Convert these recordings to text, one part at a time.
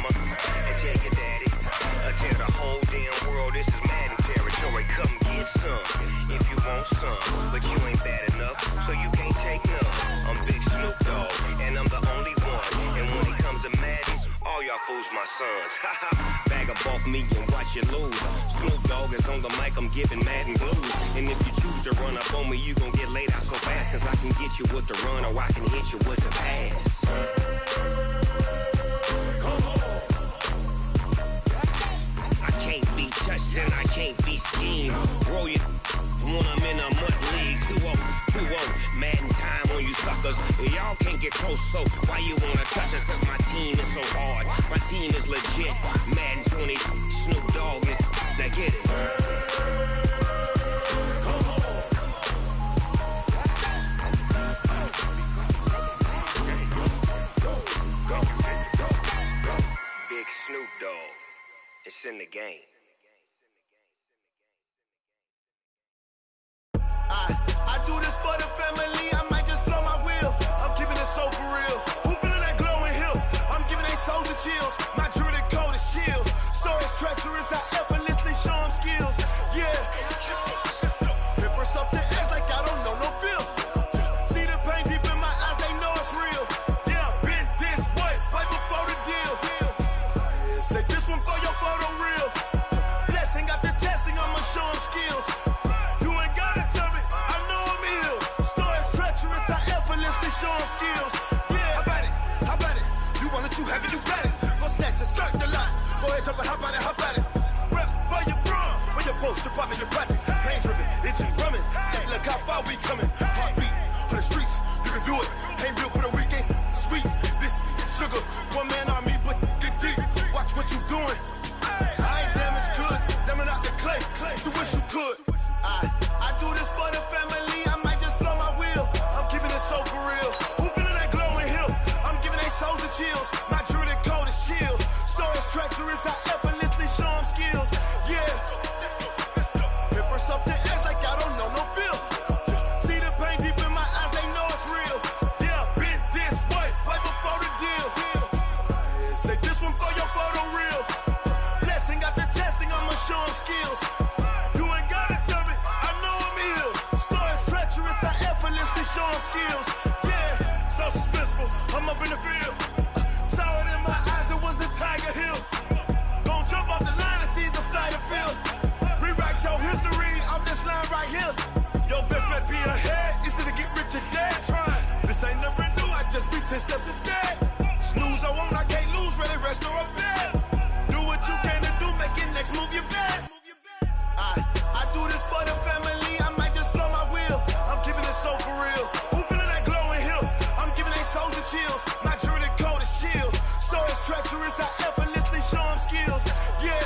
mama, and tell your daddy, tell the whole damn world this is Madden territory. Come get some if you want some, but you ain't bad enough, so you can't take none. I'm Big Snoop Dogg, and I'm the only one. And when it comes to Madden, all y'all fools my sons. Bag up off me and watch you lose. Snoop Dogg is on the mic, I'm giving Madden blues. And if you choose to run up on me, you gon' get laid out so fast. Cause I can get you with the run or I can hit you with the pass. I can't be touched and I can't be schemed. Roll you when I'm in a mud league. 2-0, Madden time on you suckers. Y'all can't get close, so why you wanna touch us? Cause my team is so hard, my team is legit. Madden 20, Snoop Dogg is, now get it. Big Snoop Dogg, it's in the game. I do this for the family, I might just blow my wheel. I'm keeping it so for real. Who feeling that glowing hill? I'm giving they souls the chills. My druidic code is chill. Stories treacherous, I effortlessly show them skills. Yeah. Paper stuff the edge like I don't know no feel. See the pain deep in my eyes, they know it's real. Yeah, been this way, right before the deal. Say this one for your photo real. Blessing after testing, I'ma show them skills. Show them skills. Yeah, how about it? You want it, you have it, you got it. Go snatch it, skirt the lot. Go ahead, jump it, how about it? Rep for your brum, where your post, department, your projects. Pain driven, itching, drumming. Hey, look how far we coming. Heartbeat on the streets, you can do it. Ain't built for the weekend. Sweet, this sugar, one man army, but get deep. Watch what you doing. I ain't damaged goods, damn out the clay. You wish you could. I do this for the family. I might just blow my wheel. I'm keeping it so for real. Who feeling that glowing hill? I'm giving they souls the chills. My druidic code is chill. Stories treacherous, I effortlessly show them skills. Yeah. Paper stuff the edge like I don't know no feel. See the pain deep in my eyes, they know it's real. Yeah, been this way, right before the deal. Say this one for your photo real. Blessing after testing, I'ma show them skills. You ain't gotta tell me, I know I'm ill. Stories treacherous, I effortlessly show them skills. Yeah, so suspenseful, I'm up in the field. Saw it in my eyes, it was the Tiger Hill. Gon' jump off the line and see the fly the field. Rewrite your history off this line right here. Your best bet be ahead, it's to get rich or dead. Try, this ain't never new, I just be 10 steps instead. Snooze I won't, I can't lose, ready, rest or a bed. Do what you can to do, make it next move your best. I do this for the family, I might just blow my wheel. I'm keeping it so for real. Who feeling that glowing hill? I'm giving they souls the chills. My druidic code is chill. Stories treacherous, I effortlessly show them skills. Yeah.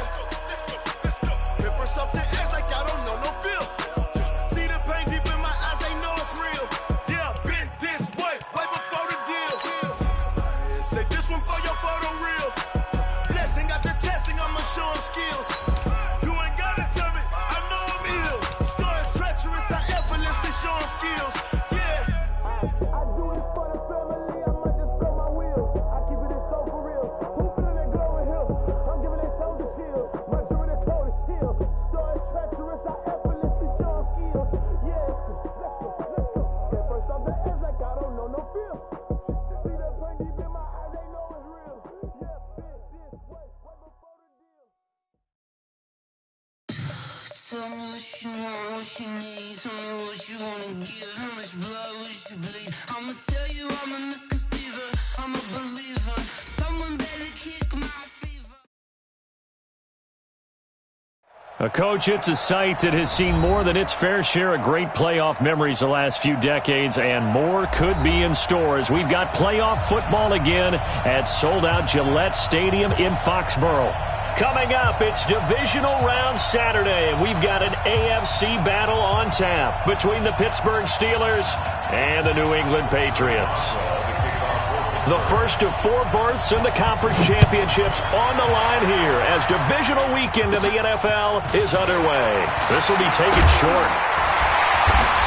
Paper stuff the edge like I don't know no feel. See the pain deep in my eyes, they know it's real. Yeah, been this way, right before the deal. Say this one for your photo real. Blessing after testing, I'ma show them skills. You ain't gotta tell me, I know I'm ill. Stories treacherous, I effortlessly show them skills. Yeah. I do this for the family, I might just blow my wheel. I keep it so for real. Who feeling that glowing hill? I'm giving they souls the chills. My druidic code is chill. Stories treacherous, I effortlessly show them skills. Yeah. Let's go. Get first off the edge like I don't know no feel. See that pain deep in my eyes, they know it's real. Yeah, been this way, right before the deal. Tell me what you want, what you need. Tell me what you wanna give. How much blood would you bleed? I'ma tell you I'm a misconceiver. I'm a believer. Someone better kick my fever. A coach, it's a site that has seen more than its fair share of great playoff memories the last few decades, and more could be in store as we've got playoff football again at sold-out Gillette Stadium in Foxborough. Coming up, it's divisional round Saturday, and we've got an AFC battle on tap between the Pittsburgh Steelers and the New England Patriots. The first of 4 berths in the conference championships on the line here as divisional weekend in the NFL is underway. This will be taken short.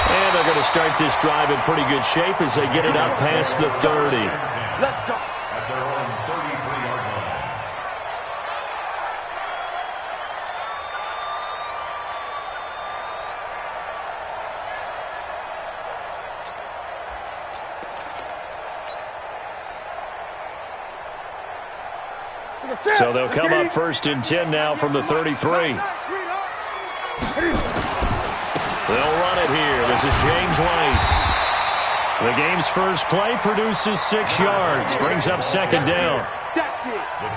And they're going to start this drive in pretty good shape as they get it up past the 30. Let's go. At their own 33-yard line. So they'll come up 1st and 10 now from the 33. They'll run it here. This is James White. The game's first play produces 6 yards. Brings up 2nd down.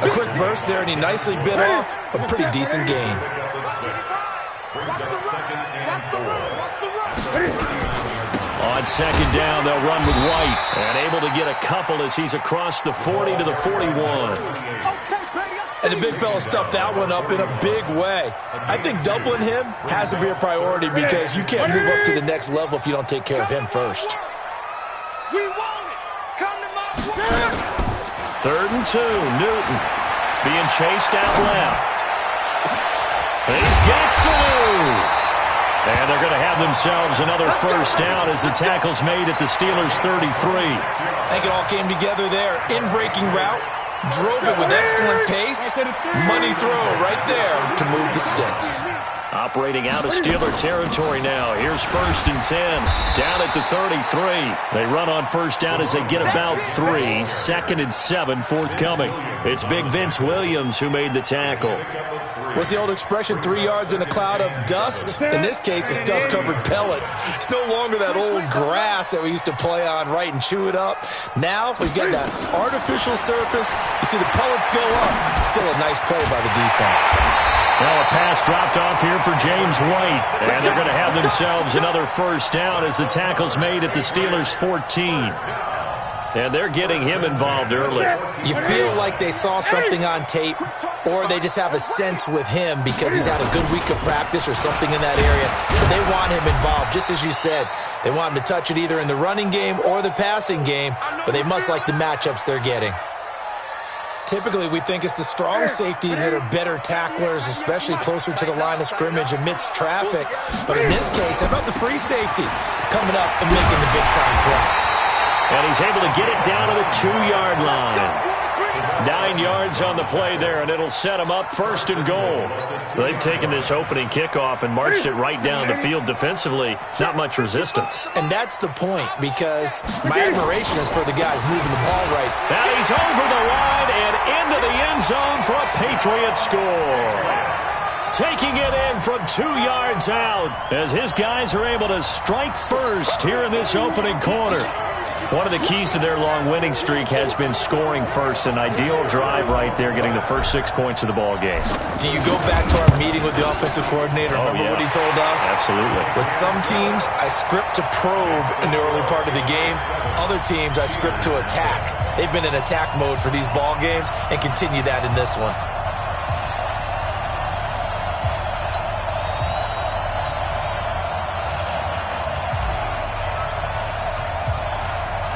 A quick burst there, and he nicely bit off a pretty decent gain. On 2nd down, they'll run with White. And able to get a couple as he's across the 40 to the 41. And the big fella stuffed that one up in a big way. I think doubling him has to be a priority because you can't move up to the next level if you don't take care of him first. We want it. Come to my way. 3rd and 2. Newton being chased out left. He's got Sanu. And they're going to have themselves another 1st down as the tackle's made at the Steelers' 33. I think it all came together there. In-breaking route. Drove it with excellent pace. Money throw right there to move the sticks. Operating out of Steeler territory now. Here's 1st and 10. Down at the 33. They run on 1st down as they get about 3. 2nd and 7 forthcoming. It's Big Vince Williams who made the tackle. What's the old expression, 3 yards in a cloud of dust? In this case, it's dust-covered pellets. It's no longer that old grass that we used to play on, right, and chew it up. Now we've got that artificial surface. You see the pellets go up. Still a nice play by the defense. Well, a pass dropped off here for James White. And they're going to have themselves another 1st down as the tackle's made at the Steelers' 14. And they're getting him involved early. You feel like they saw something on tape, or they just have a sense with him because he's had a good week of practice or something in that area. But they want him involved, just as you said. They want him to touch it either in the running game or the passing game, but they must like the matchups they're getting. Typically, we think it's the strong safeties that are better tacklers, especially closer to the line of scrimmage amidst traffic. But in this case, how about the free safety coming up and making the big-time play? And he's able to get it down to the 2-yard line. 9 yards on the play there, and it'll set him up 1st and goal. They've taken this opening kickoff and marched it right down the field defensively. Not much resistance. And that's the point, because my admiration is for the guys moving the ball right. Now he's over the line and into the end zone for a Patriot score. Taking it in from 2 yards out as his guys are able to strike first here in this opening quarter. One of the keys to their long winning streak has been scoring first. An ideal drive right there, getting the first 6 points of the ball game. Do you go back to our meeting with the offensive coordinator? Remember what he told us? Absolutely. With some teams, I script to probe in the early part of the game. Other teams, I script to attack. They've been in attack mode for these ball games and continue that in this one.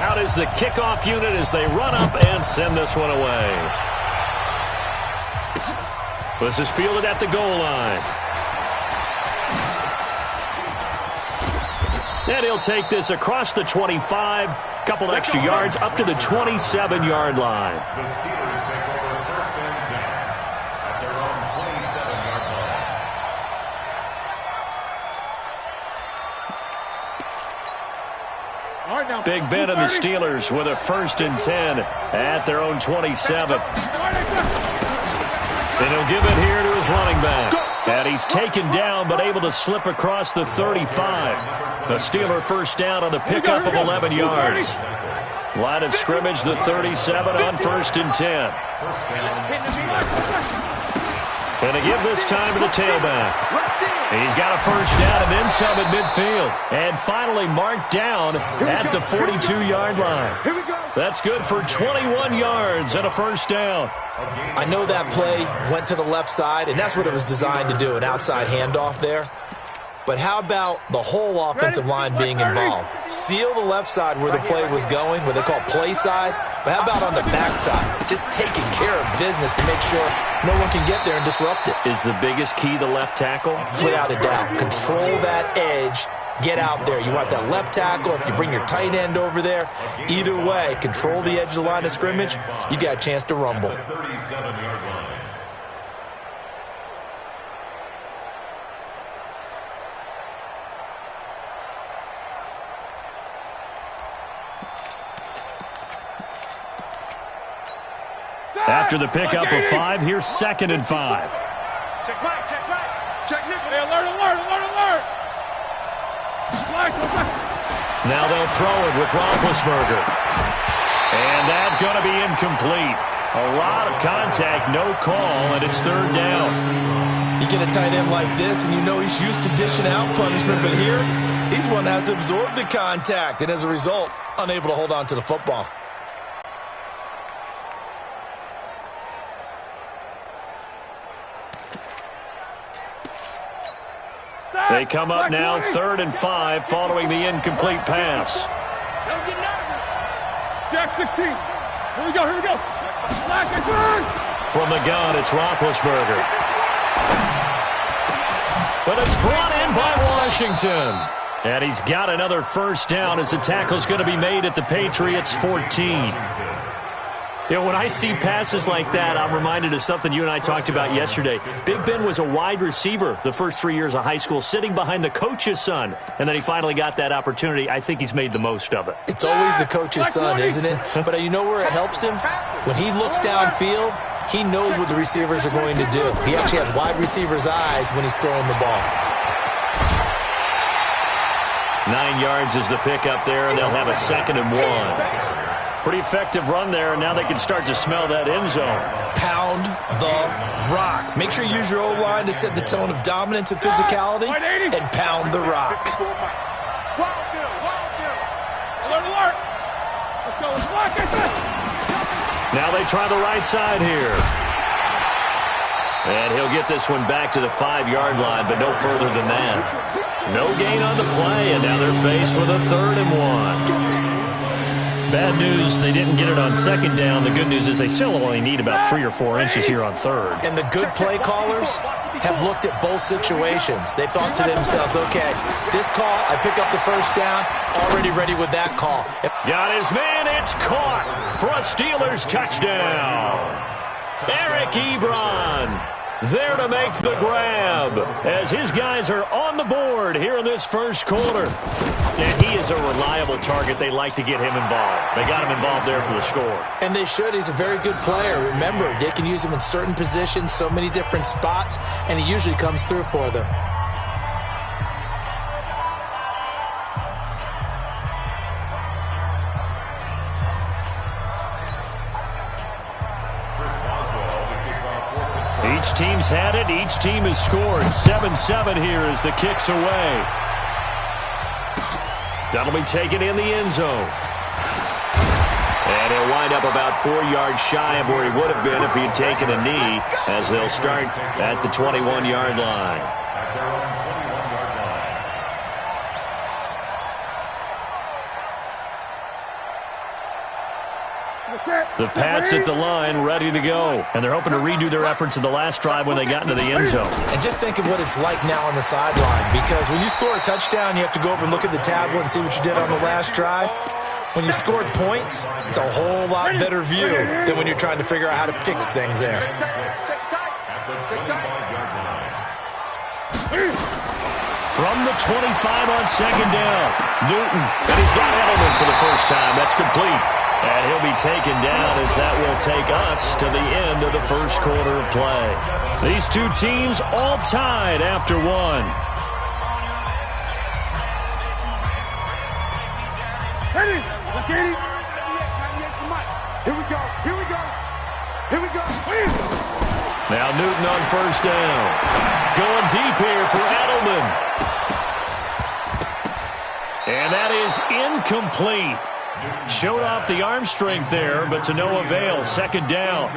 Out is the kickoff unit as they run up and send this one away. This is fielded at the goal line. And he'll take this across the 25, couple extra yards up to the 27-yard line. The Steelers take over 1st and 10 at their own 27-yard line. Big Ben and the Steelers with a 1st and 10 at their own 27. And he'll give it here to his running back. And he's taken down but able to slip across the 35. A Steeler 1st down on the pickup of 11 yards. Line of scrimmage, the 37 on 1st and 10. And to give this time to the tailback. He's got a 1st down and then some at midfield. And finally marked down at the 42-yard line. That's good for 21 yards and a 1st down. I know that play went to the left side, and that's what it was designed to do, an outside handoff there. But how about the whole offensive line being involved? Seal the left side where the play was going, what they call play side. But how about on the back side? Just taking care of business to make sure no one can get there and disrupt it. Is the biggest key the left tackle? Without a doubt. Control that edge. Get out there. You want that left tackle. If you bring your tight end over there, either way, control the edge of the line of scrimmage, you got a chance to rumble. 37-yard line. After the pickup of 5, here's 2nd and 5. Check right, check right. Check nickel. Hey, alert, alert, alert, alert. Now they'll throw it with Roethlisberger. And that's going to be incomplete. A lot of contact, no call, and it's 3rd down. You get a tight end like this, and you know he's used to dishing out punishment, but here, he's one that has to absorb the contact, and as a result, unable to hold on to the football. They come up now 3rd and 5 following the incomplete pass. Don't get nervous. Jack 16. Here we go, here we go. Black and turn. From the gun, it's Roethlisberger. But it's brought in by Washington. And he's got another 1st down as the tackle's going to be made at the Patriots' 14. You know, when I see passes like that, I'm reminded of something you and I talked about yesterday. Big Ben was a wide receiver the first 3 years of high school, sitting behind the coach's son, and then he finally got that opportunity. I think he's made the most of it. It's always the coach's son, isn't it? But you know where it helps him? When he looks downfield, he knows what the receivers are going to do. He actually has wide receivers' eyes when he's throwing the ball. 9 yards is the pickup there, and they'll have a 2nd and 1. Pretty effective run there, and now they can start to smell that end zone. Pound the rock. Make sure you use your O-line to set the tone of dominance and physicality, and pound the rock. Alert, alert. Let's go, let's block it. Now they try the right side here. And he'll get this one back to the 5-yard line, but no further than that. No gain on the play, and now they're faced with a 3rd and 1. Bad news, they didn't get it on 2nd down. The good news is they still only need about 3 or 4 inches here on 3rd. And the good play callers have looked at both situations. They thought to themselves, okay, this call, I pick up the 1st down, already ready with that call. Got his man, it's caught for a Steelers touchdown. Eric Ebron there to make the grab as his guys are on the board here in this 1st quarter. And he is a reliable target. They like to get him involved. They got him involved there for the score. And they should. He's a very good player. Remember, they can use him in certain positions, so many different spots, and he usually comes through for them. Each team's had it. Each team has scored. 7-7 here as the kick's away. That'll be taken in the end zone. And he'll wind up about 4 yards shy of where he would have been if he had taken a knee, as they'll start at the 21-yard line. At their own 21-yard line. The Pats at the line, ready to go. And they're hoping to redo their efforts in the last drive when they got into the end zone. And just think of what it's like now on the sideline, because when you score a touchdown, you have to go over and look at the tablet and see what you did on the last drive. When you scored points, it's a whole lot better view than when you're trying to figure out how to fix things there. At the 25-yard line. From the 25 on 2nd down, Newton. And he's got Edelman for the first time. That's complete. And he'll be taken down as that will take us to the end of the 1st quarter of play. These two teams all tied after 1. Ready? Here we go. Here we go. Here we go. Now Newton on 1st down. Going deep here for Edelman. And that is incomplete. Showed off the arm strength there, but to no avail. 2nd down.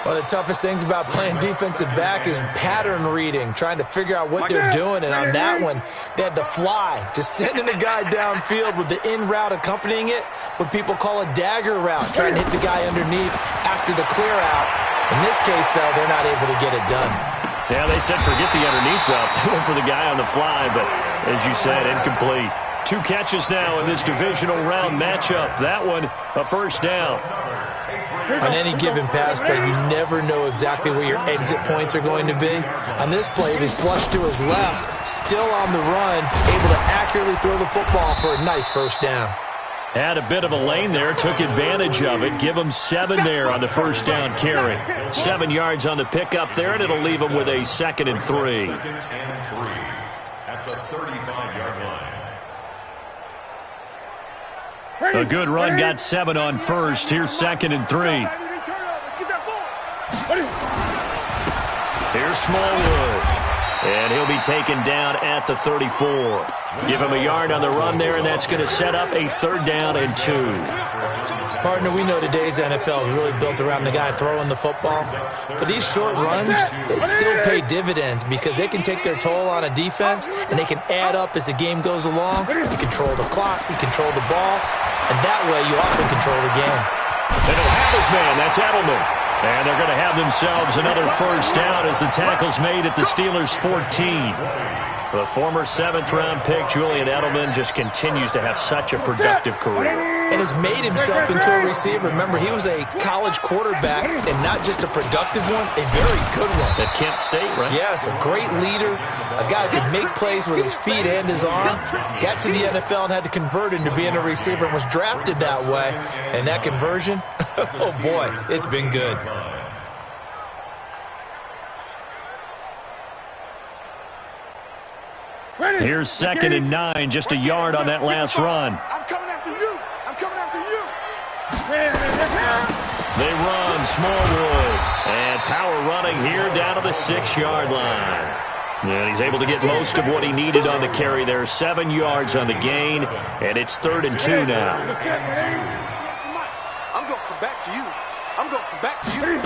One of the toughest things about playing defensive back is pattern reading, trying to figure out what they're doing. And on that one, they had the fly, just sending the guy downfield with the in route accompanying it, what people call a dagger route, trying to hit the guy underneath after the clear out. In this case, though, they're not able to get it done. Yeah, they said forget the underneath route. They went for the guy on the fly, but as you said, incomplete. 2 catches now in this divisional round matchup. That one, a 1st down. On any given pass play, you never know exactly where your exit points are going to be. On this play, he's flushed to his left, still on the run, able to accurately throw the football for a nice 1st down. Had a bit of a lane there, took advantage of it. Give him 7 there on the first down carry. 7 yards on the pickup there, and it'll leave him with a 2nd and 3. At the 35-yard line. A good run, got 7 on first. Here's 2nd and 3. Here's Smallwood. And he'll be taken down at the 34. Give him a yard on the run there, and that's going to set up a 3rd down and 2. Partner, we know today's NFL is really built around the guy throwing the football. But these short runs, they still pay dividends because they can take their toll on a defense, and they can add up as the game goes along. You control the clock, you control the ball, and that way you often control the game. And he'll have his man. That's Edelman. And they're going to have themselves another first down as the tackle's made at the Steelers' 14. The former 7th-round pick, Julian Edelman, just continues to have such a productive career. And has made himself into a receiver. Remember, he was a college quarterback, and not just a productive one, a very good one. At Kent State, right? Yes, a great leader, a guy who could make plays with his feet and his arm. Got to the NFL and had to convert into being a receiver and was drafted that way. And that conversion, oh boy, it's been good. Here's 2nd and 9, just a yard on that last run. I'm coming after you. I'm coming after you. They run Smallwood. And power running here down to the 6-yard line. And he's able to get most of what he needed on the carry there. 7 yards on the gain, and it's 3rd and 2 now. I'm going to come back to you. I'm going to come back to you.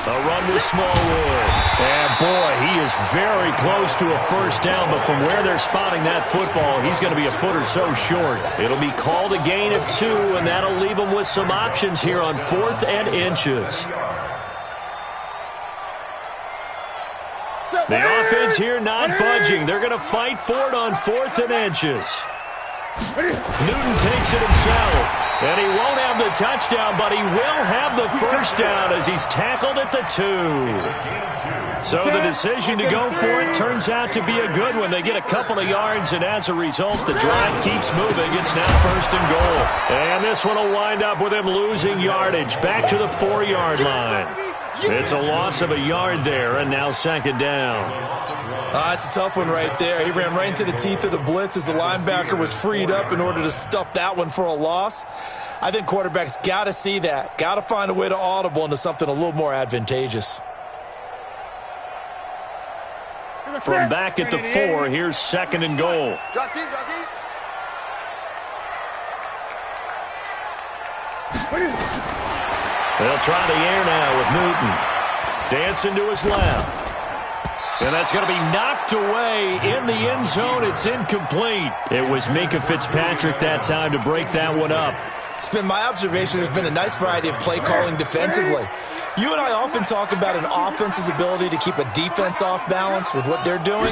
A run with Smallwood. And boy, he is very close to a first down, but from where they're spotting that football, he's going to be a foot or so short. It'll be called a gain of 2, and that'll leave him with some options here on 4th and inches. The offense here not budging. They're going to fight for it on 4th and inches. Newton takes it himself. And he won't have the touchdown, but he will have the first down as he's tackled at the 2. So the decision to go for it turns out to be a good one. They get a couple of yards, and as a result, the drive keeps moving. It's now 1st and goal. And this one will wind up with him losing yardage back to the 4-yard line. It's a loss of a yard there, and now 2nd down. That's a tough one right there. He ran right into the teeth of the blitz as the linebacker was freed up in order to stuff that one for a loss. I think quarterbacks got to see that. Got to find a way to audible into something a little more advantageous. From back at the 4, here's 2nd and goal. They'll try the air now with Newton. Dancing to his left. And that's going to be knocked away in the end zone. It's incomplete. It was Minkah Fitzpatrick that time to break that one up. It's been my observation there's been a nice variety of play calling defensively. You and I often talk about an offense's ability to keep a defense off balance with what they're doing.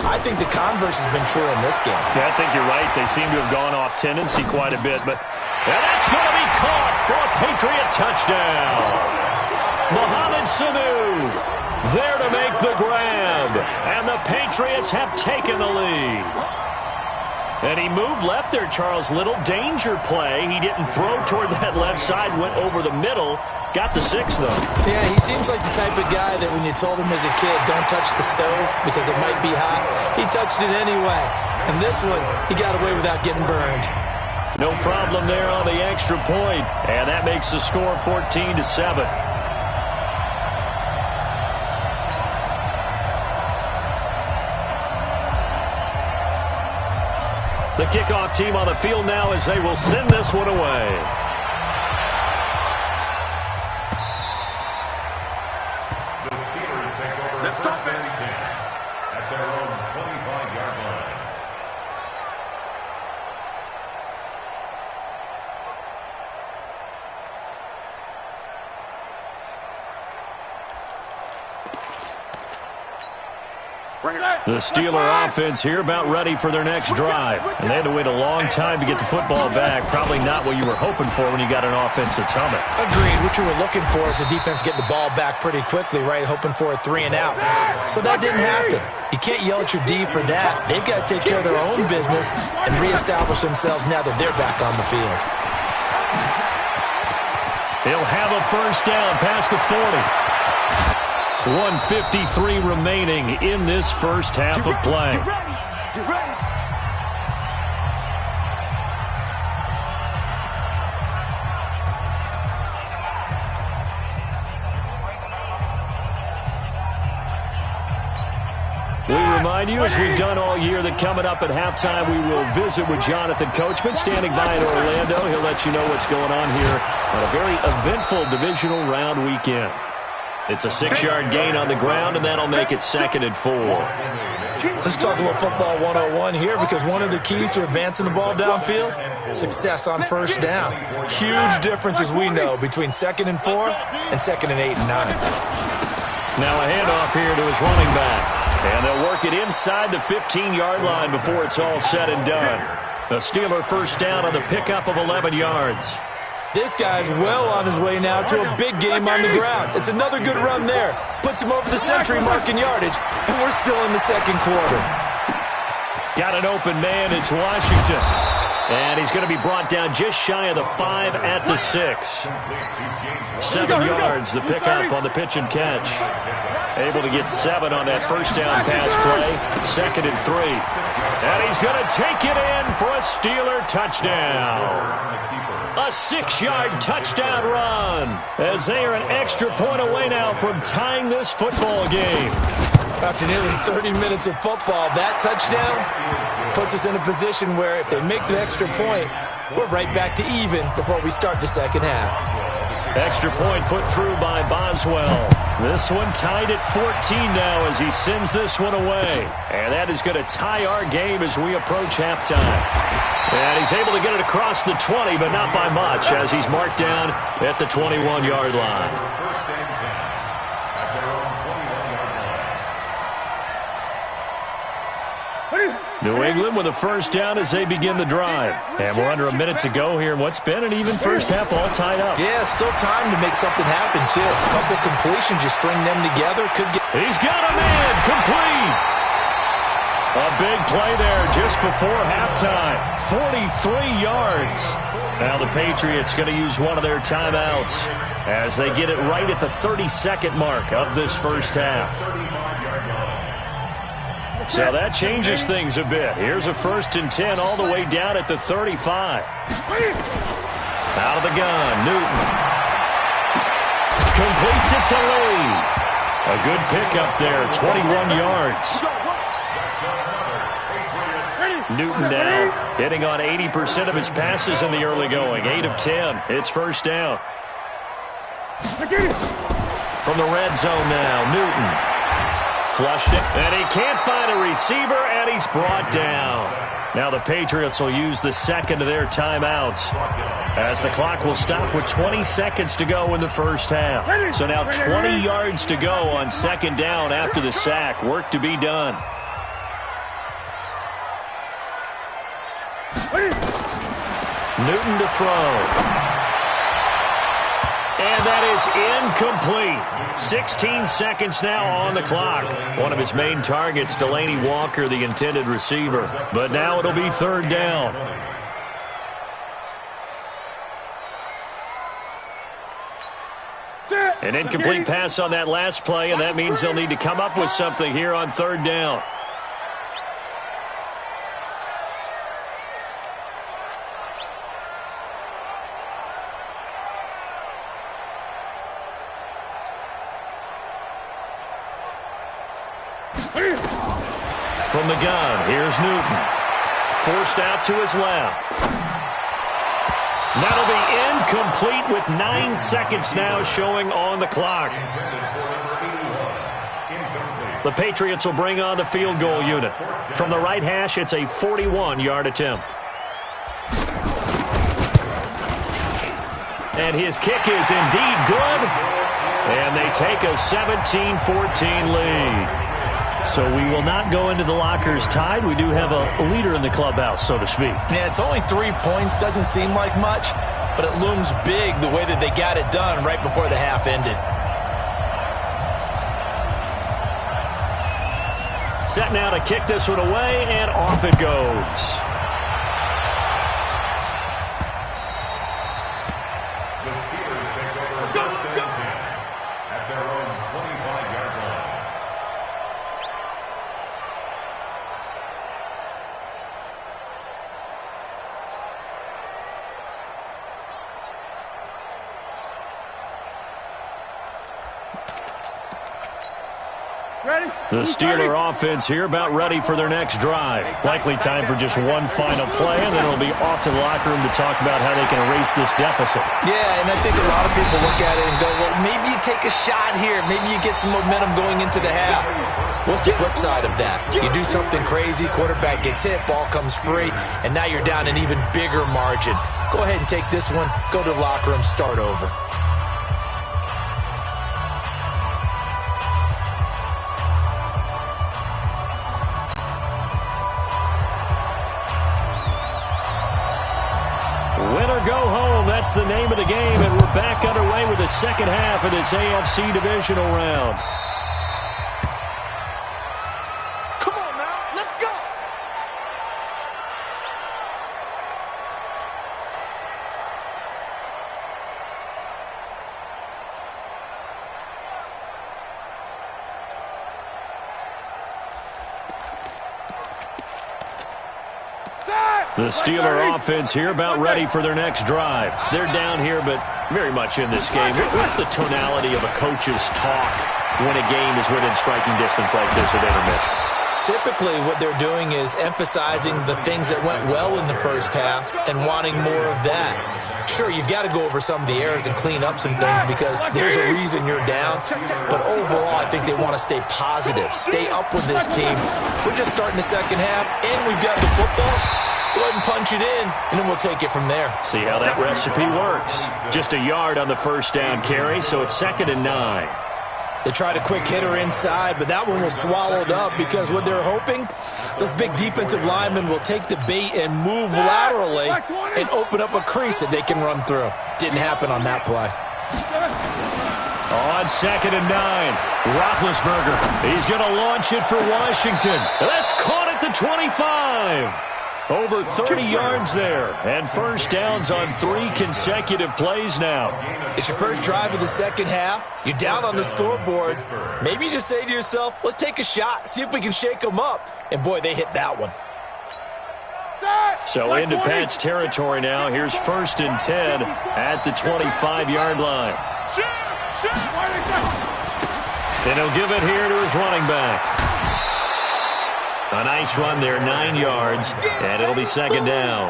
I think the converse has been true in this game. Yeah, I think you're right. They seem to have gone off tendency quite a bit. And that's going to be caught for a Patriot touchdown. Mohamed Sanu there to make the grab. And the Patriots have taken the lead. And he moved left there, Charles. Little danger play. He didn't throw toward that left side, went over the middle. Got the 6, though. Yeah, he seems like the type of guy that when you told him as a kid, don't touch the stove because it might be hot, he touched it anyway. And this one, he got away without getting burned. No problem there on the extra point. And that makes the score 14-7. The kickoff team on the field now as they will send this one away. The Steelers take over 1st and 10 at their own 25-yard line. The Steeler offense here about ready for their next drive. And they had to wait a long time to get the football back. Probably not what you were hoping for when you got an offense that's humming. Agreed. What you were looking for is the defense getting the ball back pretty quickly, right? Hoping for a 3 and out. So that didn't happen. You can't yell at your D for that. They've got to take care of their own business and reestablish themselves now that they're back on the field. He'll have a first down past the 40. 1:53 remaining in this first half of play. We remind you, as we've done all year, that coming up at halftime, we will visit with Jonathan Coachman, standing by in Orlando. He'll let you know what's going on here on a very eventful divisional round weekend. It's a 6-yard gain on the ground, and that'll make it 2nd and 4. Let's talk a little football 101 here, because one of the keys to advancing the ball downfield, success on first down. Huge difference, as we know, between 2nd and 4 and 2nd and 8 and 9. Now a handoff here to his running back. And they'll work it inside the 15-yard line before it's all said and done. The Steeler first down on the pickup of 11 yards. This guy's well on his way now to a big game on the ground. It's another good run there. Puts him over the century mark in yardage, and we're still in the second quarter. Got an open man. It's Washington. And he's going to be brought down just shy of the 5 at the 6. 7 yards, the pickup on the pitch and catch. Able to get 7 on that first down pass play. 2nd and 3. And he's going to take it in for a Steeler touchdown. A 6-yard touchdown run, as they are an extra point away now from tying this football game. After nearly 30 minutes of football, that touchdown puts us in a position where if they make the extra point, we're right back to even before we start the second half. Extra point put through by Boswell. This one tied at 14 now as he sends this one away. And that is going to tie our game as we approach halftime. And he's able to get it across the 20, but not by much, as he's marked down at the 21-yard line. New England with a first down as they begin the drive. And we're under a minute to go here in what's been an even first half, all tied up. Yeah, still time to make something happen, too. A couple completions, you string them together. He's got a man, complete. A big play there just before halftime. 43 yards. Now the Patriots going to use one of their timeouts as they get it right at the 30-second mark of this first half. So that changes things a bit. Here's a 1st and 10 all the way down at the 35. Out of the gun, Newton. Completes it to Lee. A good pickup there, 21 yards. Newton now hitting on 80% of his passes in the early going. 8 of 10. It's first down. From the red zone now, Newton. Flushed it, and he can't find a receiver, and he's brought down. Now the Patriots will use the second of their timeouts as the clock will stop with 20 seconds to go in the first half. So now 20 yards to go on 2nd down after the sack. Work to be done. Newton to throw. And that is incomplete. 16 seconds now on the clock. One of his main targets, Delaney Walker, the intended receiver. But now it'll be 3rd down. An incomplete pass on that last play, and that means they'll need to come up with something here on 3rd down. From the gun, here's Newton. Forced out to his left. That'll be incomplete with 9 seconds now showing on the clock. The Patriots will bring on the field goal unit. From the right hash, it's a 41-yard attempt. And his kick is indeed good. And they take a 17-14 lead. So we will not go into the lockers tied. We do have a leader in the clubhouse, so to speak. Yeah, it's only 3 points. Doesn't seem like much, but it looms big the way that they got it done right before the half ended. Set now to kick this one away, and off it goes. The Steeler offense here about ready for their next drive. Likely time for just one final play, and then it'll be off to the locker room to talk about how they can erase this deficit. Yeah, and I think a lot of people look at it and go, well, maybe you take a shot here. Maybe you get some momentum going into the half. What's the flip side of that? You do something crazy, quarterback gets hit, ball comes free, and now you're down an even bigger margin. Go ahead and take this one, go to the locker room, start over. Win or go home, that's the name of the game, and we're back underway with the second half of this AFC divisional round. Come on now, let's go. The Steeler offense here about ready for their next drive. They're down here, but very much in this game. What's the tonality of a coach's talk when a game is within striking distance like this at intermission? Typically, what they're doing is emphasizing the things that went well in the first half and wanting more of that. Sure, you've got to go over some of the errors and clean up some things because there's a reason you're down. But overall, I think they want to stay positive, stay up with this team. We're just starting the second half, and we've got the football. Let's go ahead and punch it in, and then we'll take it from there. See how that recipe works. Just a yard on the first down carry, so it's 2nd and 9. They tried a quick hitter inside, but that one was swallowed up because what they're hoping, those big defensive linemen will take the bait and move laterally and open up a crease that they can run through. Didn't happen on that play. On 2nd and 9, Roethlisberger. He's going to launch it for Washington. That's caught at the 25. Over 30 yards there, and first downs on 3 consecutive plays now. It's your first drive of the second half. You're down on the scoreboard. Maybe you just say to yourself, let's take a shot, see if we can shake them up. And, boy, they hit that one. So into Pat's territory now. Here's 1st and 10 at the 25-yard line. And he'll give it here to his running back. A nice run there, 9 yards, and it'll be 2nd down.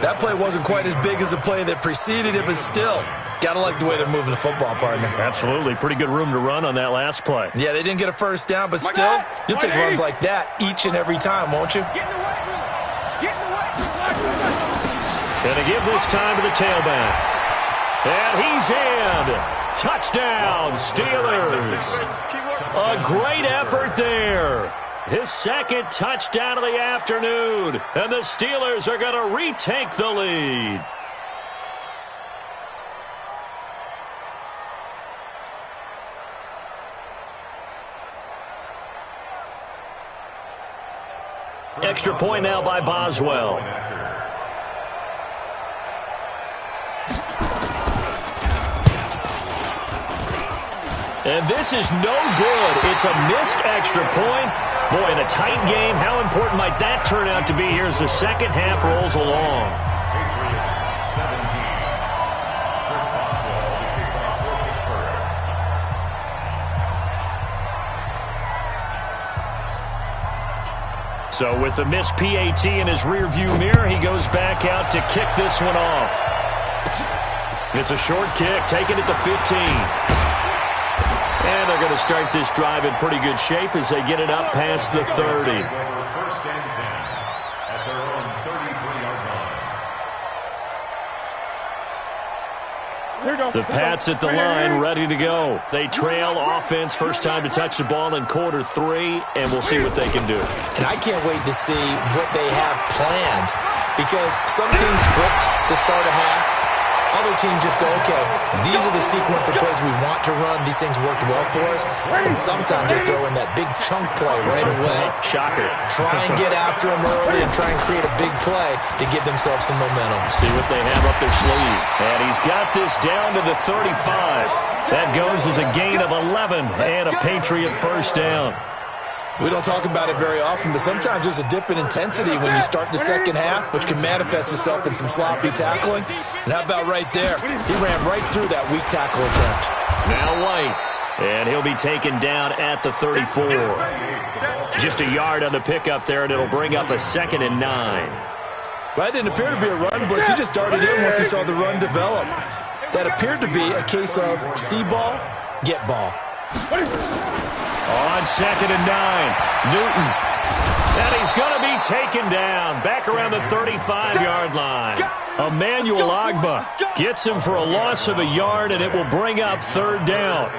That play wasn't quite as big as the play that preceded it, but still, gotta like the way they're moving the football, partner. Absolutely. Pretty good room to run on that last play. Yeah, they didn't get a first down, but still, you'll take runs like that each and every time, won't you? Get in the way, get in the way. Gonna give this time to the tailback. And he's in. Touchdown, Steelers. A great effort there. His 2nd touchdown of the afternoon, and the Steelers are going to retake the lead. Extra point now by Boswell. And this is no good. It's a missed extra point. Boy, in a tight game, how important might that turn out to be here as the second half rolls along? Patriots 17. Chris Boswell to kick off for Pittsburgh. So with the missed PAT in his rearview mirror, he goes back out to kick this one off. It's a short kick, taking it to 15. And they're going to start this drive in pretty good shape as they get it up past the 30. 1st and 10 at their own 33-yard line. we go. The Pats at the line, ready to go. They trail offense, first time to touch the ball in quarter 3, and we'll see what they can do. And I can't wait to see what they have planned, because some teams script to start a half. Other teams just go, okay, these are the sequence of plays we want to run. These things worked well for us. And sometimes they throw in that big chunk play right away. Shocker. Try and get after them early and try and create a big play to give themselves some momentum. See what they have up their sleeve. And he's got this down to the 35. That goes as a gain of 11 and a Patriot first down. We don't talk about it very often, but sometimes there's a dip in intensity when you start the second half, which can manifest itself in some sloppy tackling. And how about right there? He ran right through that weak tackle attempt. Now White, and he'll be taken down at the 34. Just a yard on the pickup there, and it'll bring up a 2nd and 9. Well, that didn't appear to be a run blitz. He just darted in once he saw the run develop. That appeared to be a case of see ball, get ball. On 2nd and 9, Newton. And he's going to be taken down back around the 35-yard line. Emmanuel Agba gets him for a loss of a yard, and it will bring up 3rd down.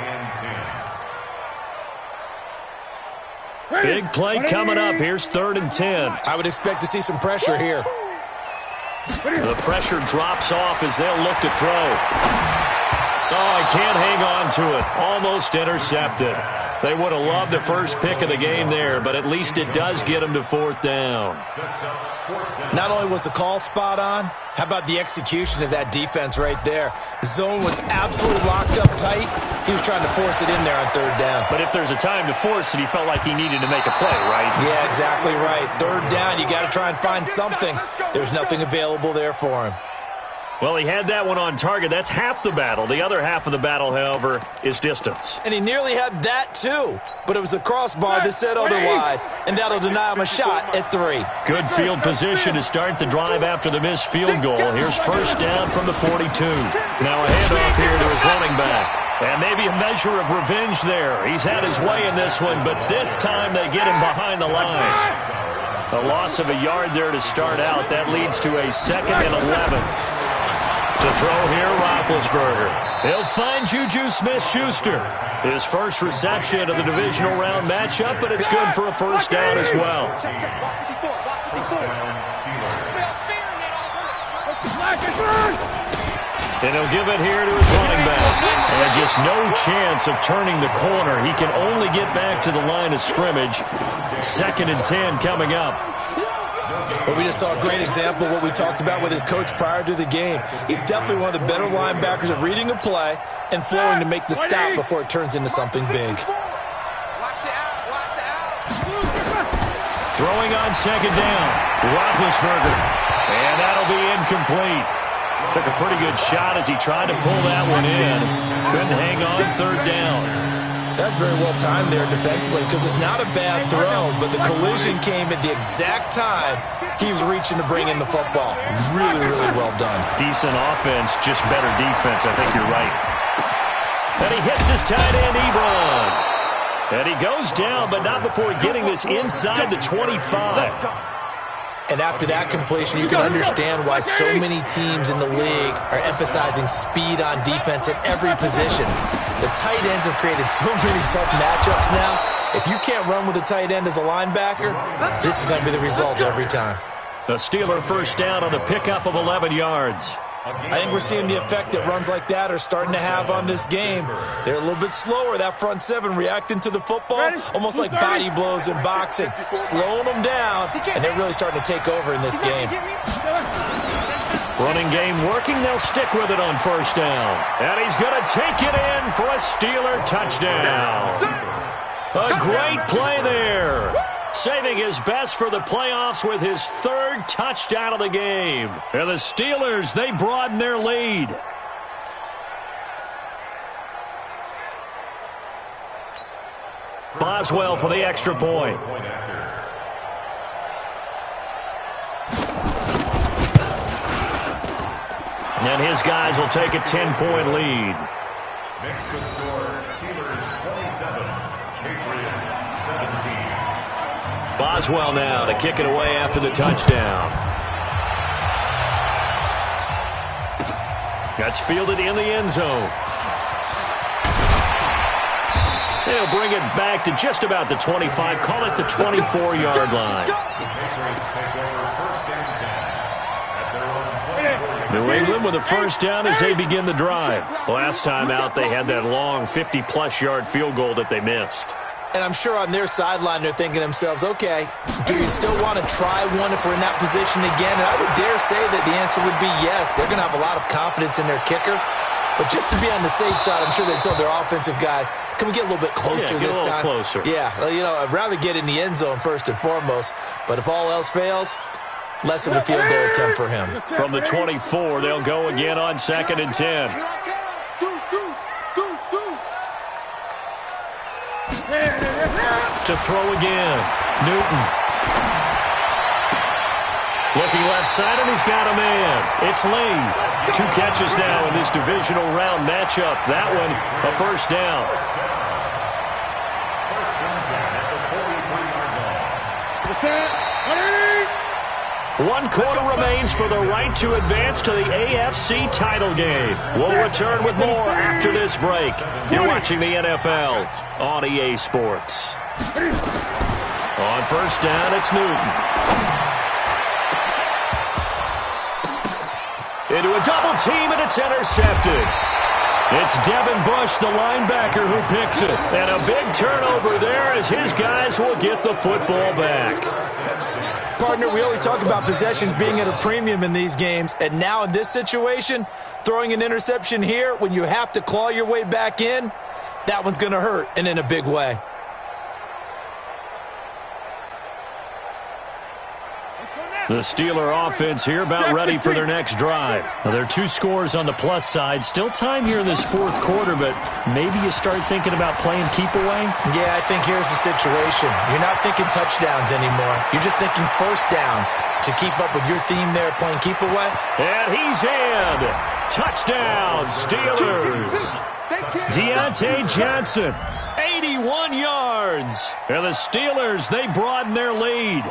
Big play coming up. Here's 3rd and 10. I would expect to see some pressure here. The pressure drops off as they'll look to throw. Oh, he can't hang on to it. Almost intercepted. They would have loved the first pick of the game there, but at least it does get them to 4th down. Not only was the call spot on, how about the execution of that defense right there? The zone was absolutely locked up tight. He was trying to force it in there on 3rd down. But if there's a time to force it, he felt like he needed to make a play, right? Yeah, exactly right. 3rd down, you got to try and find something. There's nothing available there for him. Well, he had that one on target. That's half the battle. The other half of the battle, however, is distance. And he nearly had that, too. But it was the crossbar that said otherwise, and that'll deny him a shot at 3. Good field position to start the drive after the missed field goal. Here's first down from the 42. Now a handoff here to his running back. And maybe a measure of revenge there. He's had his way in this one, but this time they get him behind the line. A loss of a yard there to start out. That leads to a 2nd and 11. To throw here, Roethlisberger. He'll find Juju Smith-Schuster. His first reception of the divisional round matchup, but it's good for a first down as well. And he'll give it here to his running back. And just no chance of turning the corner. He can only get back to the line of scrimmage. 2nd and 10 coming up. But we just saw a great example of what we talked about with his coach prior to the game. He's definitely one of the better linebackers at reading a play and flowing to make the stop before it turns into something big. Throwing on 2nd down, Roethlisberger. And that'll be incomplete. Took a pretty good shot as he tried to pull that one in. Couldn't hang on 3rd down. That's very well timed there defensively, because it's not a bad throw, but the collision came at the exact time he was reaching to bring in the football. Really, really well done. Decent offense, just better defense. I think you're right. And he hits his tight end, Ebron. And he goes down, but not before getting this inside the 25. And after that completion, you can understand why so many teams in the league are emphasizing speed on defense at every position. The tight ends have created so many tough matchups now. If you can't run with a tight end as a linebacker, this is going to be the result every time. The Steeler first down on the pickup of 11 yards. I think we're seeing the effect that runs like that are starting to have on this game. They're a little bit slower, that front 7, reacting to the football, almost like body blows in boxing, slowing them down, and they're really starting to take over in this game. Running game working, they'll stick with it on first down. And he's going to take it in for a Steeler touchdown. A great play there. Saving his best for the playoffs with his 3rd touchdown of the game. And the Steelers, they broaden their lead. Boswell for the extra point. And his guys will take a 10-point lead. Next to score, Steelers 27, Patriots 17. Boswell now to kick it away after the touchdown. That's fielded in the end zone. They'll bring it back to just about the 25. Call it the 24-yard line. New England with a first down as they begin the drive. Last time out, they had that long 50-plus yard field goal that they missed. And I'm sure on their sideline they're thinking to themselves, okay, do you still want to try one if we're in that position again? And I would dare say that the answer would be yes. They're going to have a lot of confidence in their kicker. But just to be on the safe side, I'm sure they told their offensive guys, can we get a little bit closer this time? Closer. Yeah, well, I'd rather get in the end zone first and foremost. But if all else fails, less of a field goal attempt for him. From the 24, they'll go again on 2nd and 10. To throw again, Newton. Looking left side, and he's got a man. It's Lee. 2 catches now in this divisional round matchup. That one, a first down. One quarter remains for the right to advance to the AFC title game. We'll return with more after this break. You're watching the NFL on EA Sports. On first down, it's Newton. Into a double team, and it's intercepted. It's Devin Bush, the linebacker, who picks it. And a big turnover there as his guys will get the football back. Partner, we always talk about possessions being at a premium in these games, and now in this situation, throwing an interception here when you have to claw your way back in, that one's going to hurt, and in a big way. The Steeler offense here about ready for their next drive. Now, there are 2 scores on the plus side. Still time here in this 4th quarter, but maybe you start thinking about playing keep away? Yeah, I think here's the situation. You're not thinking touchdowns anymore. You're just thinking first downs to keep up with your theme there playing keep away. And he's in. Touchdown, Steelers. Deontay Johnson, 81 yards. And the Steelers, they broaden their lead.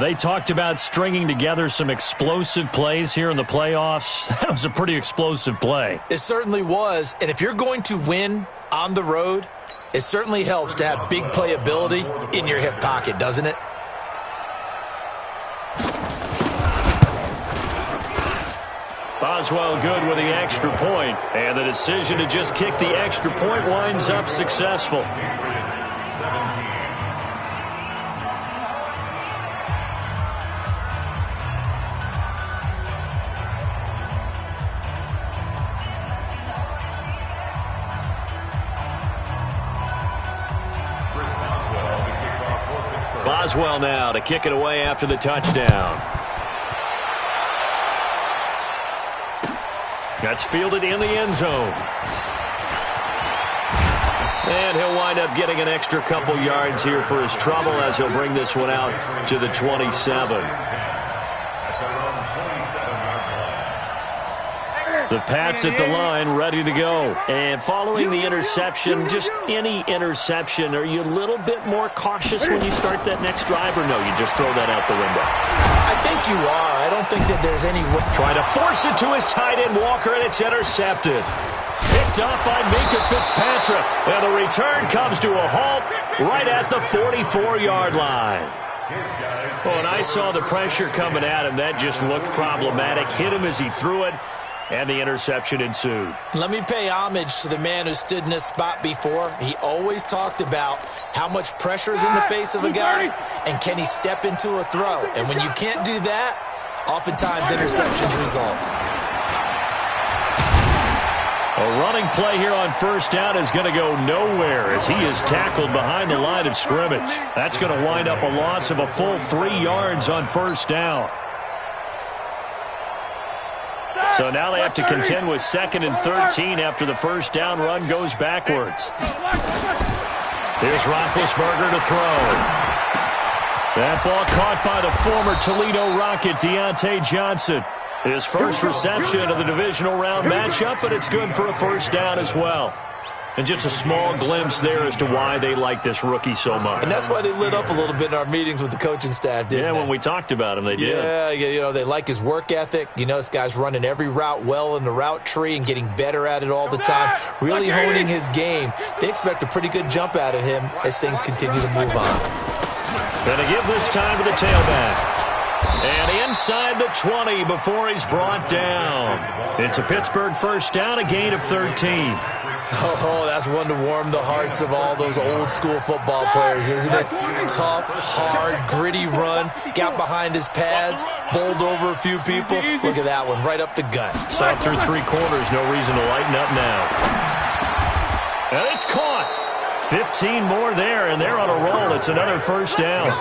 They talked about stringing together some explosive plays here in the playoffs. That was a pretty explosive play. It certainly was. And if you're going to win on the road, it certainly helps to have big playability in your hip pocket, doesn't it? Boswell good with the extra point. And the decision to just kick the extra point winds up successful. Boswell now to kick it away after the touchdown. That's fielded in the end zone. And he'll wind up getting an extra couple yards here for his trouble as he'll bring this one out to the 27. The Pats at the line, ready to go. And following the interception, just any interception, are you a little bit more cautious when you start that next drive, or no, you just throw that out the window? I think you are. I don't think that there's any... Trying to force it to his tight end, Walker, and it's intercepted. Picked up by Minka Fitzpatrick. And the return comes to a halt right at the 44-yard line. Oh, and I saw the pressure coming at him. That just looked problematic. Hit him as he threw it. And the interception ensued. Let me pay homage to the man who stood in this spot before. He always talked about how much pressure is in the face of a guy, and can he step into a throw. And when you can't do that, oftentimes interceptions result. A running play here on first down is going to go nowhere as he is tackled behind the line of scrimmage. That's going to wind up a loss of a full 3 yards on first down. So now they have to contend with 2nd and 13 after the first down run goes backwards. Here's Roethlisberger to throw. That ball caught by the former Toledo Rocket, Deontay Johnson. His first reception of the divisional round matchup, but it's good for a first down as well. And just a small glimpse there as to why they like this rookie so much. And that's why they lit up a little bit in our meetings with the coaching staff, didn't they? Yeah, when we talked about him, they did. Yeah, you know, they like his work ethic. You know, this guy's running every route well in the route tree and getting better at it all the time, really honing his game. They expect a pretty good jump out of him as things continue to move on. Gonna give this time to the tailback. And inside the 20 before he's brought down. It's a Pittsburgh first down, a gain of 13. Oh, that's one to warm the hearts of all those old-school football players, isn't it? Tough, hard, gritty run, got behind his pads, bowled over a few people. Look at that one, right up the gut. Saw through 3 quarters, no reason to lighten up now. And it's caught. 15 more there, and they're on a roll. It's another first down.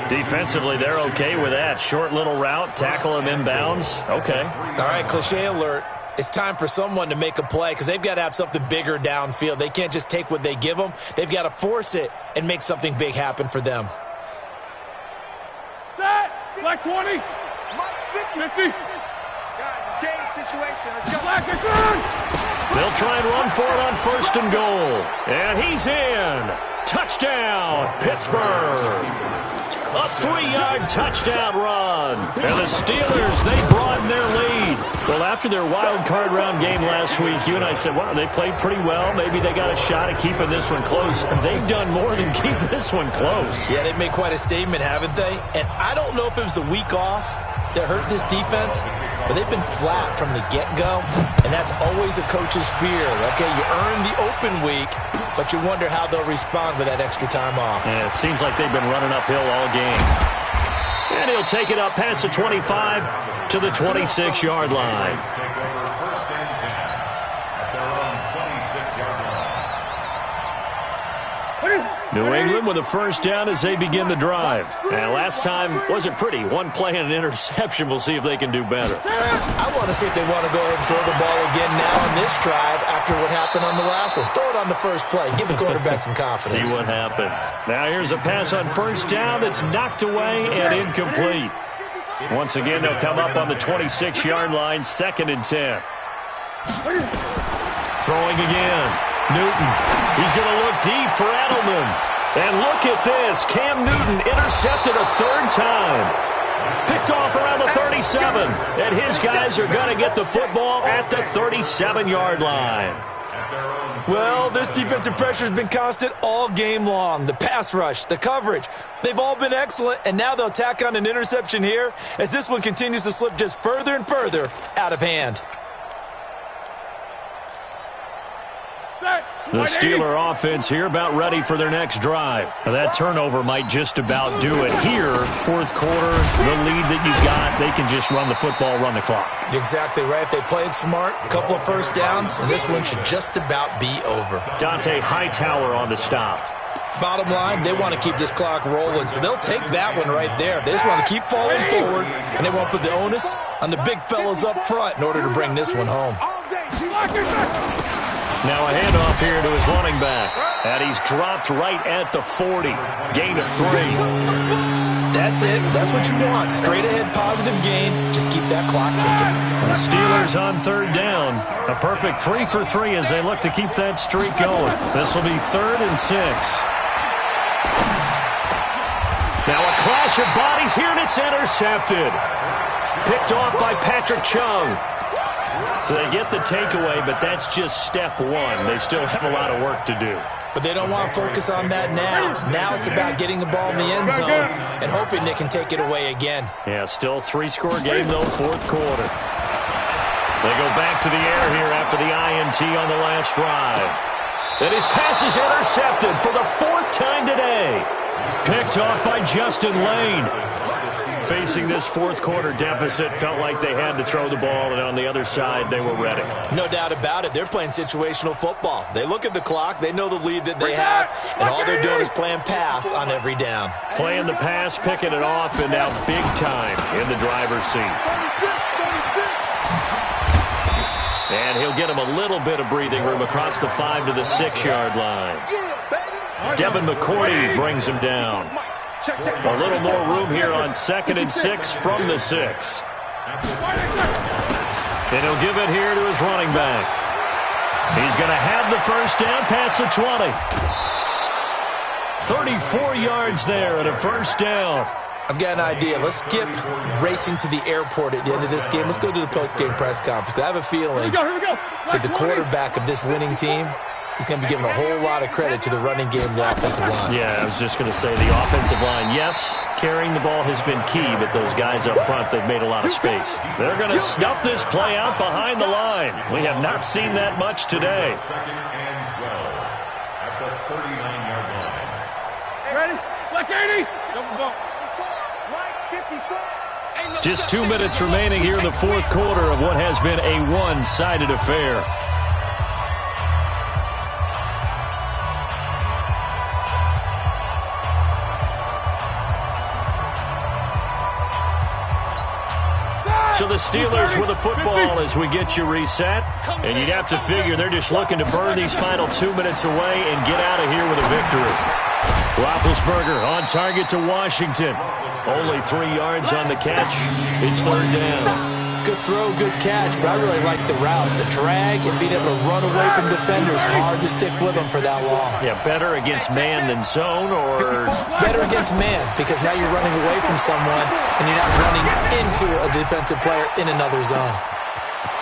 Defensively, they're okay with that. Short little route, tackle him inbounds. Okay. All right, cliche alert. It's time for someone to make a play because they've got to have something bigger downfield. They can't just take what they give them. They've got to force it and make something big happen for them. Set! Black 20! 50! Guys, it's game situation. Let's go. Black is good! They'll try and run for it on first and goal. And he's in. Touchdown, Pittsburgh. A 3-yard touchdown run. And the Steelers, they broaden their lead. Well, after their wild card round game last week, you and I said, well, they played pretty well. Maybe they got a shot at keeping this one close. And they've done more than keep this one close. Yeah, they've made quite a statement, haven't they? And I don't know if it was the week off that hurt this defense, but they've been flat from the get-go, and that's always a coach's fear. Okay, you earn the open week, but you wonder how they'll respond with that extra time off. And it seems like they've been running uphill all game. And he'll take it up past the 25 to the 26-yard line. First and 10 at their own 26-yard line. New England with a first down as they begin the drive. And last time wasn't pretty. One play and an interception. We'll see if they can do better. I want to see if they want to go ahead and throw the ball again now on this drive after what happened on the last one. Throw it on the first play. Give the quarterback some confidence. See what happens. Now here's a pass on first down that's knocked away and incomplete. Once again, they'll come up on the 26-yard line, 2nd and 10. Throwing again. Newton. He's going to look deep for Edelman. And look at this. Cam Newton intercepted a 3rd time. Picked off around the 37. And his guys are going to get the football at the 37-yard line. Well, this defensive pressure has been constant all game long. The pass rush, the coverage, they've all been excellent, and now they'll tack on an interception here as this one continues to slip just further and further out of hand. The Steeler offense here about ready for their next drive. Now that turnover might just about do it. Here, 4th quarter, the lead that you've got, they can just run the football, run the clock. Exactly right. They played smart, a couple of first downs, and this one should just about be over. Dante Hightower on the stop. Bottom line, they want to keep this clock rolling, so they'll take that one right there. They just want to keep falling forward, and they want to put the onus on the big fellas up front in order to bring this one home. Now a handoff here to his running back. And he's dropped right at the 40. Gain of 3. That's it. That's what you want. Straight ahead positive gain. Just keep that clock ticking. The Steelers on 3rd down. A perfect 3 for 3 as they look to keep that streak going. This will be 3rd and 6. Now a clash of bodies here, and it's intercepted. Picked off by Patrick Chung. So they get the takeaway, but that's just step 1. They still have a lot of work to do. But they don't want to focus on that now. Now it's about getting the ball in the end zone and hoping they can take it away again. Yeah, still 3-score game, though, 4th quarter. They go back to the air here after the INT on the last drive. And his pass is intercepted for the 4th time today. Picked off by Justin Lane. Facing this 4th quarter deficit, felt like they had to throw the ball, and on the other side, they were ready. No doubt about it. They're playing situational football. They look at the clock, they know the lead that they have, and all they're doing is playing pass on every down. Playing the pass, picking it off, and now big time in the driver's seat. And he'll get him a little bit of breathing room across the 5 to the 6-yard line. Devin McCourty brings him down. A little more room here on 2nd and 6 from the 6. And he'll give it here to his running back. He's going to have the first down past the 20. 34 yards there and a first down. I've got an idea. Let's skip racing to the airport at the end of this game. Let's go to the post-game press conference. I have a feeling that the quarterback of this winning team is going to be given a whole lot of credit to the running game and the offensive line. Yeah, I was just going to say the offensive line, yes, carrying the ball has been key, but those guys up front, they've made a lot of space. They're going to snuff this play out behind the line. We have not seen that much today. Second and 12 at the 39-yard line. Ready? Like 80. Double bump. Just 2 minutes remaining here in the fourth quarter of what has been a one-sided affair. So the Steelers with the football as we get you reset. And you'd have to figure they're just looking to burn these final 2 minutes away and get out of here with a victory. Roethlisberger on target to Washington. Only 3 yards on the catch. It's third down. Good throw, good catch, but I really like the route. The drag and being able to run away from defenders, hard to stick with them for that long. Yeah, better against man than zone, or? Better against man, because now you're running away from someone and you're not running into a defensive player in another zone.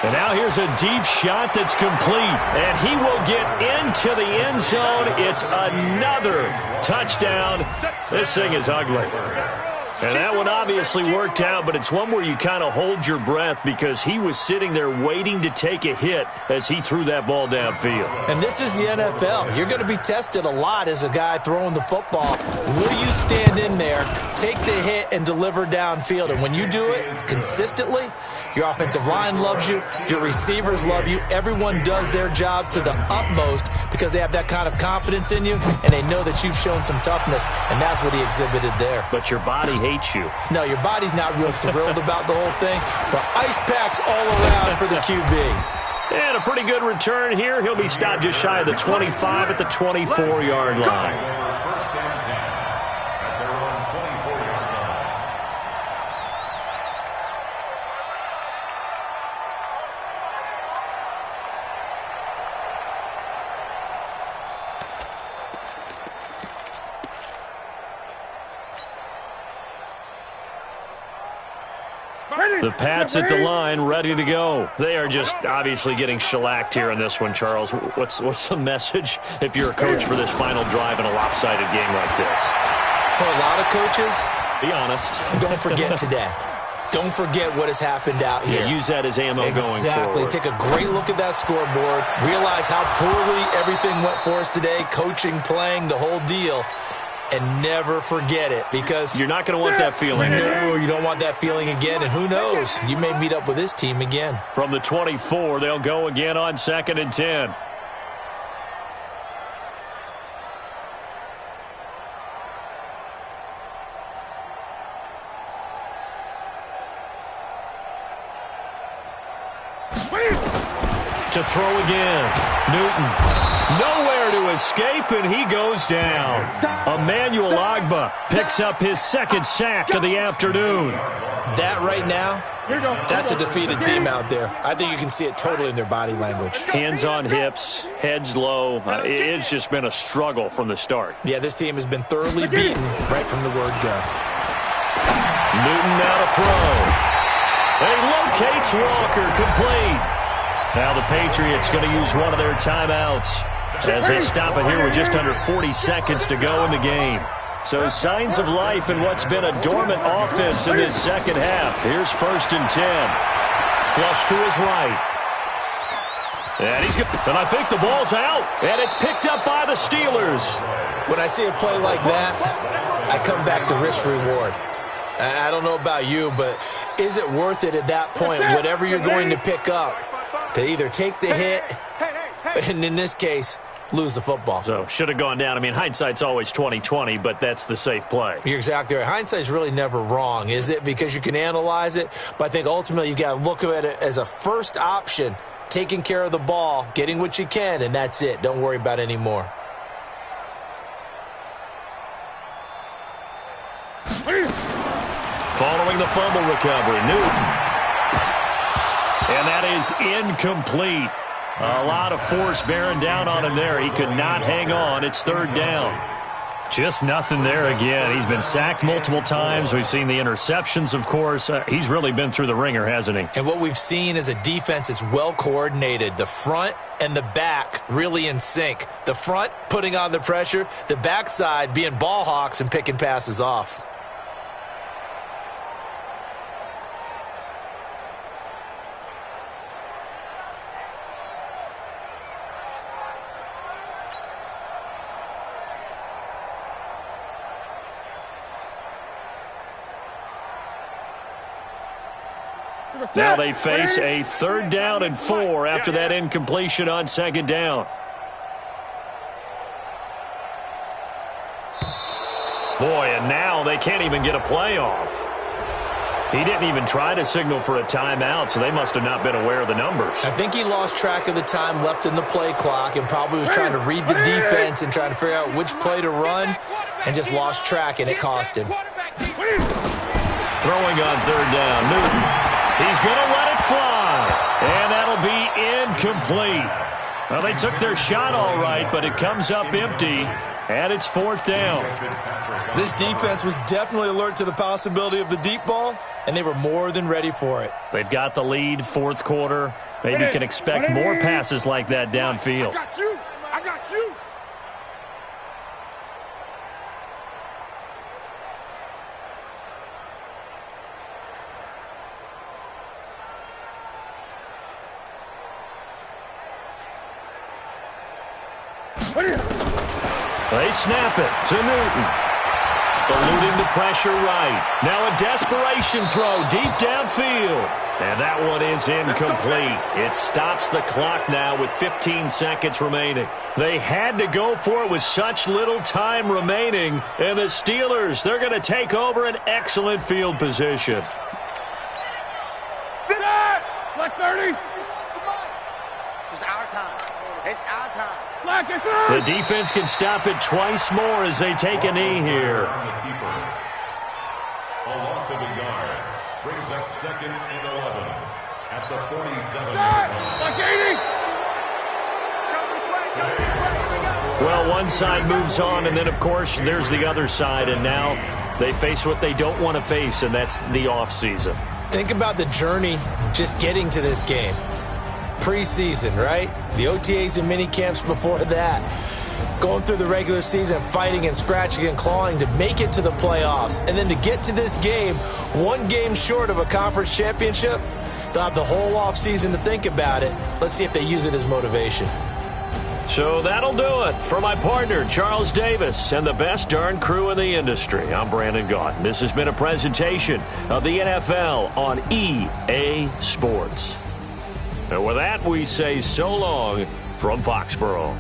And now here's a deep shot that's complete, and he will get into the end zone. It's another touchdown. This thing is ugly. And that one obviously worked out, but it's one where you kind of hold your breath because he was sitting there waiting to take a hit as he threw that ball downfield. And this is the NFL. You're going to be tested a lot as a guy throwing the football. Will you stand in there, take the hit, and deliver downfield? And when you do it consistently, your offensive line loves you, your receivers love you, everyone does their job to the utmost because they have that kind of confidence in you, and they know that you've shown some toughness, and that's what he exhibited there. But your body hates you. No, your body's not real thrilled about the whole thing, but ice packs all around for the QB. And a pretty good return here. He'll be stopped just shy of the 25 at the 24-yard line. First and 10 at their own 24-yard line. The Pats at the line, ready to go. They are just obviously getting shellacked here in this one, Charles. What's the message if you're a coach for this final drive in a lopsided game like this? For a lot of coaches, be honest. Don't forget today. Don't forget what has happened out here. Yeah, use that as ammo going forward. Exactly. Take a great look at that scoreboard. Realize how poorly everything went for us today. Coaching, playing, the whole deal. And never forget it, because you're not going to want that feeling. No, you don't want that feeling again. And who knows? You may meet up with this team again. From the 24, they'll go again on 2nd and 10. To throw again. Newton. Nowhere to escape, and he goes down. Emmanuel Ogbah picks up his second sack of the afternoon. That right now, that's a defeated team out there. I think you can see it totally in their body language. Hands on hips, heads low. It's just been a struggle from the start. Yeah, this team has been thoroughly beaten right from the word go. Newton now to throw. And he locates Walker, complete. Now the Patriots going to use one of their timeouts as they stop it here with just under 40 seconds to go in the game. So signs of life in what's been a dormant offense in this second half. Here's 1st and 10. Flush to his right. And he's good. And I think the ball's out. And it's picked up by the Steelers. When I see a play like that, I come back to risk-reward. I don't know about you, but is it worth it at that point, whatever you're going to pick up, to either take the hit, and in this case, lose the football? So, should have gone down. I mean, hindsight's always 20/20, but that's the safe play. You're exactly right. Hindsight's really never wrong, is it? Because you can analyze it, but I think ultimately you got to look at it as a first option, taking care of the ball, getting what you can, and that's it. Don't worry about any more. Following the fumble recovery, Newton. And that is incomplete. A lot of force bearing down on him there. He could not hang on. It's third down. Just nothing there again. He's been sacked multiple times. We've seen the interceptions, of course. He's really been through the ringer, hasn't he? And what we've seen is a defense that's well coordinated. The front and the back really in sync. The front putting on the pressure. The backside being ball hawks and picking passes off. Now they face a 3rd down and 4 after that incompletion on 2nd down. Boy, and now they can't even get a play off. He didn't even try to signal for a timeout, so they must have not been aware of the numbers. I think he lost track of the time left in the play clock and probably was trying to read the defense and trying to figure out which play to run and just lost track, and it cost him. Throwing on 3rd down, Newton. He's going to let it fly, and that'll be incomplete. Well, they took their shot all right, but it comes up empty, and it's 4th down. This defense was definitely alert to the possibility of the deep ball, and they were more than ready for it. They've got the lead, 4th quarter. Maybe can expect more passes like that downfield. I got you. I got you. They snap it to Newton. Eluding the pressure right. Now a desperation throw deep downfield. And that one is incomplete. It stops the clock now with 15 seconds remaining. They had to go for it with such little time remaining. And the Steelers, they're going to take over an excellent field position. Black 30. It's our time. It's our time. Black is The defense can stop it twice more as they take a knee here. A loss of a yard brings up 2nd and 11 at the 47-yard line. Black 80. Well, one side moves on, and then, of course, there's the other side, and now they face what they don't want to face, and that's the offseason. Think about the journey just getting to this game. Preseason, right? The OTAs and mini camps before that. Going through the regular season, fighting and scratching and clawing to make it to the playoffs. And then to get to this game, one game short of a conference championship, they'll have the whole offseason to think about it. Let's see if they use it as motivation. So that'll do it. For my partner, Charles Davis, and the best darn crew in the industry, I'm Brandon Gaudin. This has been a presentation of the NFL on EA Sports. And with that, we say so long from Foxborough.